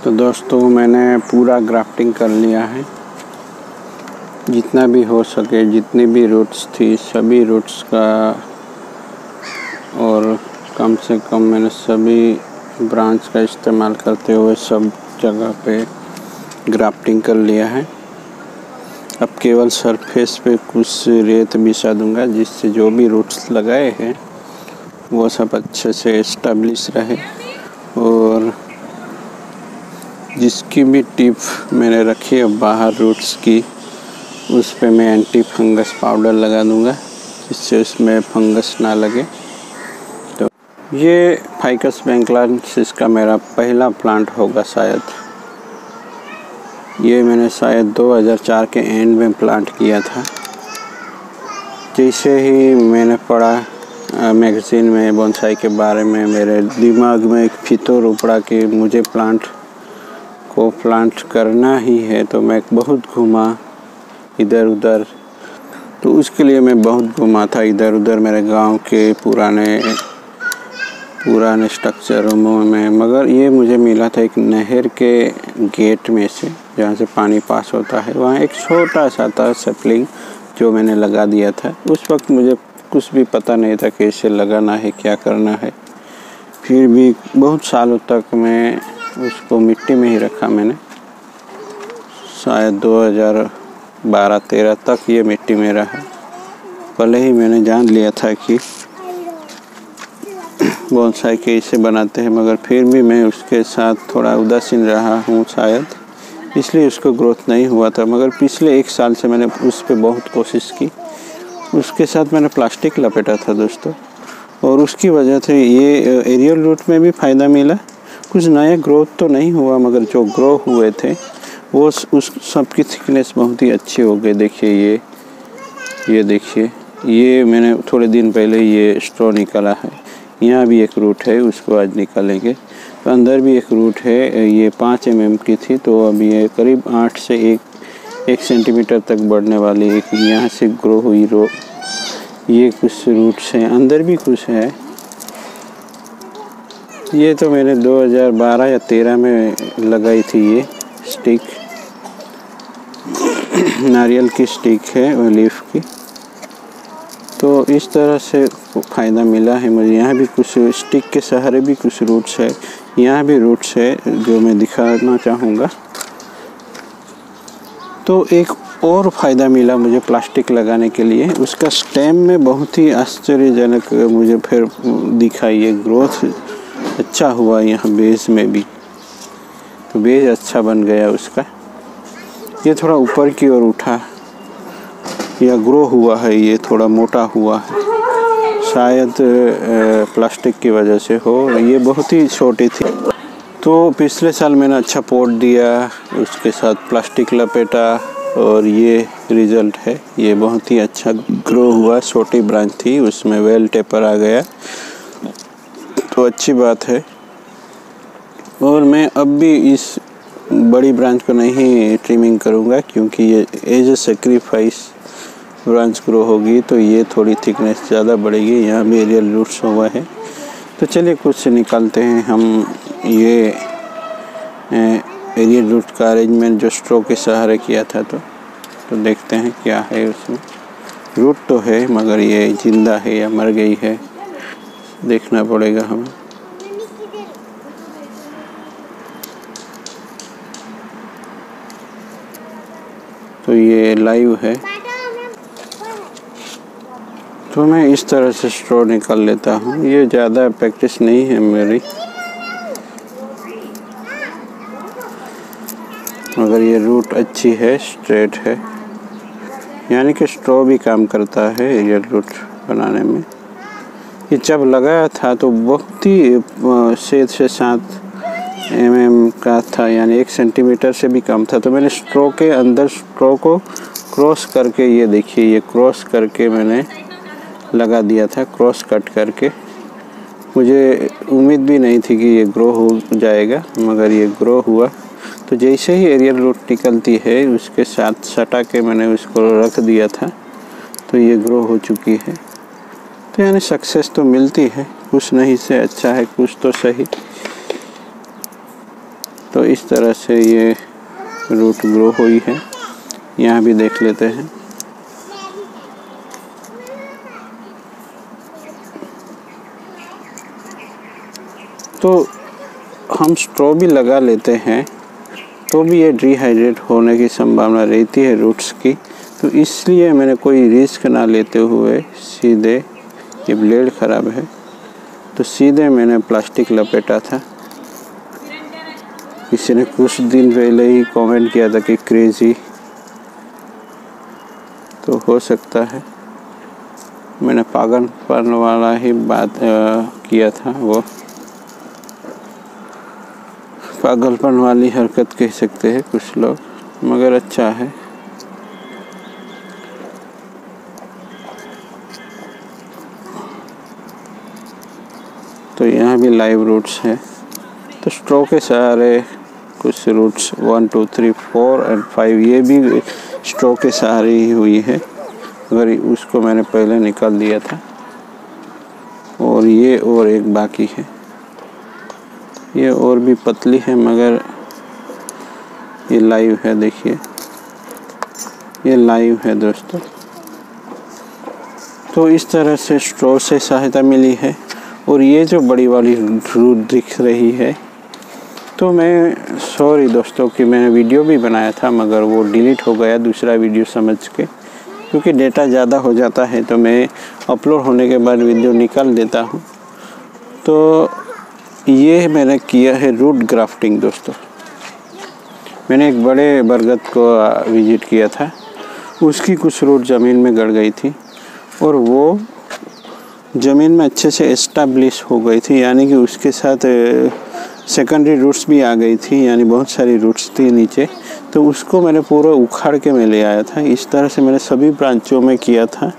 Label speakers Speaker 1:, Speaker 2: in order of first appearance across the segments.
Speaker 1: तो दोस्तों मैंने पूरा ग्राफ्टिंग कर लिया है, जितना भी हो सके, जितनी भी रूट्स थी सभी रूट्स का, और कम से कम मैंने सभी ब्रांच का इस्तेमाल करते हुए सब जगह पे ग्राफ्टिंग कर लिया है। अब केवल सरफेस पे कुछ रेत बिछा दूंगा, जिससे जो भी रूट्स लगाए हैं वो सब अच्छे से एस्टेब्लिश रहे, और जिसकी भी टिप मैंने रखी है बाहर रूट्स की, उस पे मैं एंटी फंगस पाउडर लगा दूंगा, जिससे उसमें फंगस ना लगे। तो ये फाइकस बैंक्लानेसिस का मेरा पहला प्लांट होगा शायद। ये मैंने शायद 2004 के एंड में प्लांट किया था। जैसे ही मैंने पढ़ा मैगज़ीन में बोनसाई के बारे में, मेरे दिमाग में एक फितूर उपड़ा कि मुझे प्लांट को प्लांट करना ही है। तो मैं बहुत घूमा इधर उधर, तो उसके लिए मैं बहुत घूमा था इधर उधर मेरे गांव के पुराने स्ट्रक्चरों में, मगर ये मुझे मिला था एक नहर के गेट में से, जहाँ से पानी पास होता है, वहाँ एक छोटा सा था सैपलिंग जो मैंने लगा दिया था। उस वक्त मुझे कुछ भी पता नहीं था कैसे लगाना है, क्या करना है। फिर भी बहुत सालों तक मैं उसको मिट्टी में ही रखा। मैंने शायद 2012-13 तक ये मिट्टी में रहा। पहले ही मैंने जान लिया था कि बोनसाई कैसे बनाते हैं, मगर फिर भी मैं उसके साथ थोड़ा उदासीन रहा हूँ शायद, इसलिए उसको ग्रोथ नहीं हुआ था। मगर पिछले 1 साल से मैंने उस पर बहुत कोशिश की। उसके साथ मैंने प्लास्टिक लपेटा था दोस्तों, और उसकी वजह से ये एरियल रूट में भी फ़ायदा मिला। कुछ नया ग्रोथ तो नहीं हुआ, मगर जो ग्रो हुए थे वो उस सब की थिकनेस बहुत ही अच्छी हो गई। देखिए ये देखिए, ये मैंने थोड़े दिन पहले ये स्ट्रॉ निकाला है। यहाँ भी एक रूट है, उसको आज निकालेंगे। तो अंदर भी एक रूट है, ये 5 mm की थी, तो अभी ये करीब 8 से 1 सेंटीमीटर तक बढ़ने वाली। एक यहाँ से ग्रो हुई ये कुछ रूट्स हैं, अंदर भी कुछ है। ये तो मैंने 2012 या 13 में लगाई थी ये स्टिक, नारियल की स्टिक है और लीफ की। तो इस तरह से फ़ायदा मिला है मुझे। यहाँ भी कुछ स्टिक के सहारे भी कुछ रूट्स है, यहाँ भी रूट्स है जो मैं दिखाना चाहूँगा। तो एक और फ़ायदा मिला मुझे प्लास्टिक लगाने के लिए, उसका स्टेम में बहुत ही आश्चर्यजनक मुझे फिर दिखा। ये ग्रोथ अच्छा हुआ यहाँ बेस में भी, तो बेस अच्छा बन गया उसका। ये थोड़ा ऊपर की ओर उठा या ग्रो हुआ है, ये थोड़ा मोटा हुआ है, शायद प्लास्टिक की वजह से हो। ये बहुत ही छोटी थी। तो पिछले साल मैंने अच्छा पॉट दिया, उसके साथ प्लास्टिक लपेटा, और ये रिज़ल्ट है। ये बहुत ही अच्छा ग्रो हुआ। छोटी ब्रांच थी, उसमें वेल टेपर आ गया, तो अच्छी बात है। और मैं अब भी इस बड़ी ब्रांच को नहीं ट्रिमिंग करूँगा, क्योंकि ये as a sacrifice branch grow होगी, तो ये थोड़ी थिकनेस ज़्यादा बढ़ेगी। यहाँ भी एरियल रूट्स हुआ है। तो चलिए कुछ निकालते हैं हम। ये एरियल रूट का अरेंजमेंट जो स्ट्रो के सहारे किया था, तो देखते हैं क्या है उसमें। रूट तो है, मगर ये जिंदा है या मर गई है देखना पड़ेगा हमें। तो ये लाइव है, तो मैं इस तरह से स्ट्रॉ निकाल लेता हूँ। ये ज़्यादा प्रैक्टिस नहीं है मेरी, मगर ये रूट अच्छी है, स्ट्रेट है, यानी कि स्ट्रॉ भी काम करता है एरियल रूट बनाने में। ये जब लगाया था तो बहुत ही 6 से 7 mm का था, यानी 1 सेंटीमीटर से भी कम था। तो मैंने स्ट्रॉ के अंदर स्ट्रॉ को क्रॉस करके, ये देखिए, ये क्रॉस करके मैंने लगा दिया था, क्रॉस कट करके। मुझे उम्मीद भी नहीं थी कि ये ग्रो हो जाएगा, मगर ये ग्रो हुआ। तो जैसे ही एरियल रूट निकलती है, उसके साथ सटा के मैंने उसको रख दिया था, तो ये ग्रो हो चुकी है। तो यानी सक्सेस तो मिलती है, कुछ नहीं से अच्छा है कुछ तो सही। तो इस तरह से ये रूट ग्रो हुई है। यहाँ भी देख लेते हैं। तो हम स्ट्रॉ भी लगा लेते हैं तो भी ये डिहाइड्रेट होने की संभावना रहती है रूट्स की। तो इसलिए मैंने कोई रिस्क ना लेते हुए सीधे, ये ब्लेड ख़राब है तो सीधे मैंने प्लास्टिक लपेटा था। किसी ने कुछ दिन पहले ही कमेंट किया था कि क्रेज़ी, तो हो सकता है मैंने पागलपन वाला ही बात किया था, वो पागलपन वाली हरकत कह सकते हैं कुछ लोग, मगर अच्छा है। तो यहाँ भी लाइव रूट्स है। तो स्ट्रो के सहारे कुछ रूट्स 1 2 3 4 और 5 ये भी स्ट्रो के सहारे ही हुई है, अगर उसको मैंने पहले निकाल दिया था। और ये और एक बाकी है, ये और भी पतली है मगर ये लाइव है। देखिए ये लाइव है दोस्तों। तो इस तरह से स्ट्रो से सहायता मिली है। और ये जो बड़ी वाली रूट दिख रही है, तो मैं सॉरी दोस्तों कि मैंने वीडियो भी बनाया था मगर वो डिलीट हो गया दूसरा वीडियो समझ के, क्योंकि डेटा ज़्यादा हो जाता है तो मैं अपलोड होने के बाद वीडियो निकाल देता हूँ। तो ये मैंने किया है रूट ग्राफ्टिंग दोस्तों। मैंने एक बड़े बरगद को विज़िट किया था, उसकी कुछ रूट ज़मीन में गड़ गई थी और वो ज़मीन में अच्छे से एस्टाब्लिश हो गई थी, यानी कि उसके साथ सेकेंडरी रूट्स भी आ गई थी, यानी बहुत सारी रूट्स थी नीचे। तो उसको मैंने पूरा उखाड़ के मैं ले आया था। इस तरह से मैंने सभी ब्रांचों में किया था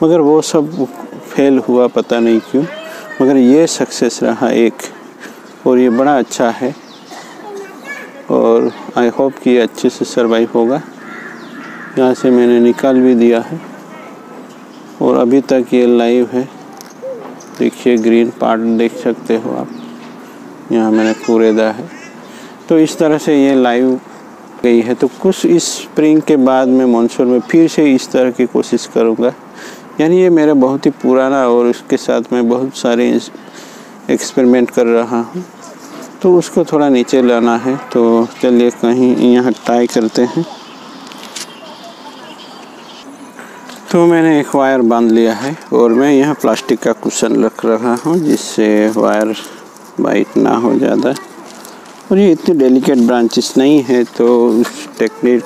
Speaker 1: मगर वो सब फेल हुआ, पता नहीं क्यों, मगर ये सक्सेस रहा एक, और ये बड़ा अच्छा है और आई होप कि ये अच्छे से सर्वाइव होगा। यहाँ से मैंने निकाल भी दिया है और अभी तक ये लाइव है। देखिए ग्रीन पार्ट देख सकते हो आप, यहाँ मैंने कूड़ेदा है। तो इस तरह से ये लाइव गई है। तो कुछ इस स्प्रिंग के बाद में मानसून में फिर से इस तरह की कोशिश करूँगा। यानी ये मेरा बहुत ही पुराना और उसके साथ मैं बहुत सारे एक्सपेरिमेंट कर रहा हूँ, तो उसको थोड़ा नीचे लाना है। तो चलिए कहीं यहाँ ट्राई करते हैं। तो मैंने एक वायर बांध लिया है और मैं यहाँ प्लास्टिक का कुशन रख रहा हूँ जिससे वायर बाइट ना हो ज़्यादा। और ये इतनी डेलिकेट ब्रांचेस नहीं है तो उस टेक्निक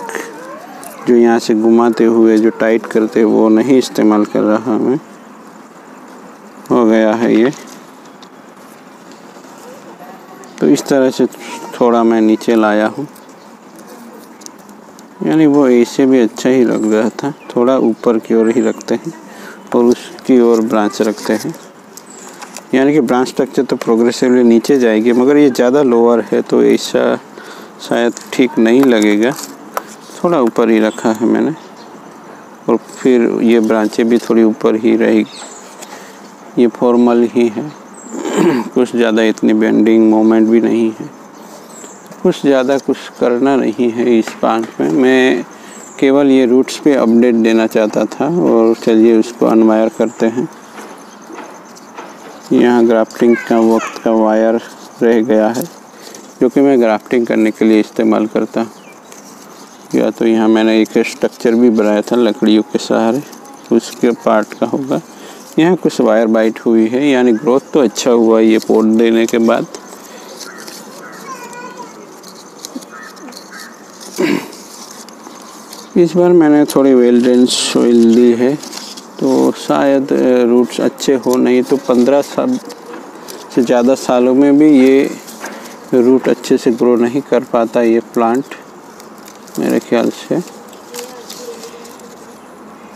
Speaker 1: जो यहाँ से घुमाते हुए जो टाइट करते वो नहीं इस्तेमाल कर रहा मैं। हो गया है ये। तो इस तरह से थोड़ा मैं नीचे लाया हूँ, यानी वो ऐसे भी अच्छा ही लग रहा था। थोड़ा ऊपर की ओर ही रखते हैं और उसकी ओर ब्रांच रखते हैं, यानी कि ब्रांच स्ट्रक्चर तो प्रोग्रेसिवली नीचे जाएगी मगर ये ज़्यादा लोअर है तो ऐसा शायद ठीक नहीं लगेगा। थोड़ा ऊपर ही रखा है मैंने और फिर ये ब्रांचें भी थोड़ी ऊपर ही रहेगी। ये फॉर्मल ही है, कुछ ज़्यादा इतनी बेंडिंग मोमेंट भी नहीं है, कुछ ज़्यादा कुछ करना नहीं है इस पार्ट में। मैं केवल ये रूट्स पे अपडेट देना चाहता था। और चलिए उसको अनवायर करते हैं। यहाँ ग्राफ्टिंग का वक्त का वायर रह गया है जो कि मैं ग्राफ्टिंग करने के लिए इस्तेमाल करता हूँ। या तो यहाँ मैंने एक स्ट्रक्चर भी बनाया था लकड़ियों के सहारे, उसके पार्ट का होगा। यहाँ कुछ वायर बाइट हुई है, यानी ग्रोथ तो अच्छा हुआ ये पोट देने के बाद। इस बार मैंने थोड़ी वेल ड्रेन सोइल दी है तो शायद रूट्स अच्छे हो, नहीं तो 15 साल से ज़्यादा सालों में भी ये रूट अच्छे से ग्रो नहीं कर पाता ये प्लांट मेरे ख्याल से।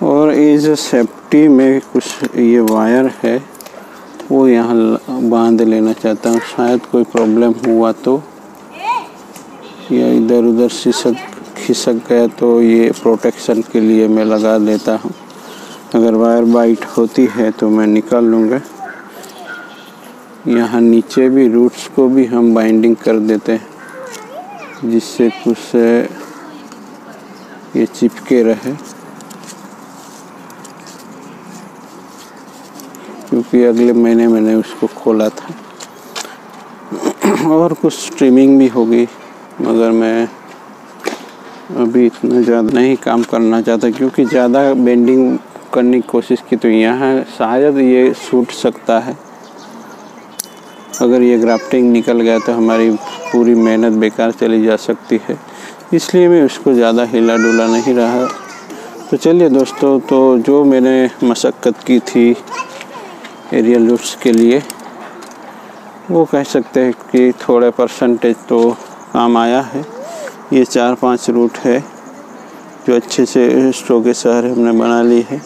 Speaker 1: और एज सेफ्टी में कुछ ये वायर है वो यहाँ बांध लेना चाहता हूँ, शायद कोई प्रॉब्लम हुआ तो, या इधर उधर खिसक गया तो ये प्रोटेक्शन के लिए मैं लगा देता हूँ। अगर वायर बाइट होती है तो मैं निकाल लूँगा। यहाँ नीचे भी रूट्स को भी हम बाइंडिंग कर देते हैं। जिससे कुछ ये चिपके रहे, क्योंकि अगले महीने मैंने उसको खोला था। और कुछ ट्रिमिंग भी होगी, मगर मैं अभी इतना ज़्यादा नहीं काम करना चाहता, क्योंकि ज़्यादा बेंडिंग करने की कोशिश की तो यहाँ शायद ये छूट सकता है। अगर ये ग्राफ्टिंग निकल गया तो हमारी पूरी मेहनत बेकार चली जा सकती है, इसलिए मैं उसको ज़्यादा हिला डुला नहीं रहा। तो चलिए दोस्तों, तो जो मैंने मशक्क़त की थी एरियल रूट्स के लिए, वो कह सकते हैं कि थोड़े परसेंटेज तो काम आया है। ये 4-5 रूट है जो अच्छे से स्ट्रो के शहर हमने बना ली है।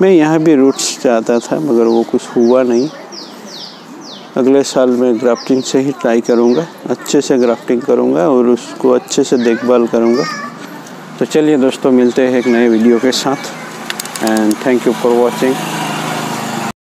Speaker 1: मैं यहाँ भी रूट्स चाहता था, मगर वो कुछ हुआ नहीं। अगले साल मैं ग्राफ्टिंग से ही ट्राई करूँगा, अच्छे से ग्राफ्टिंग करूँगा और उसको अच्छे से देखभाल करूँगा। तो चलिए दोस्तों, मिलते हैं एक नए वीडियो के साथ, and thank you for watching.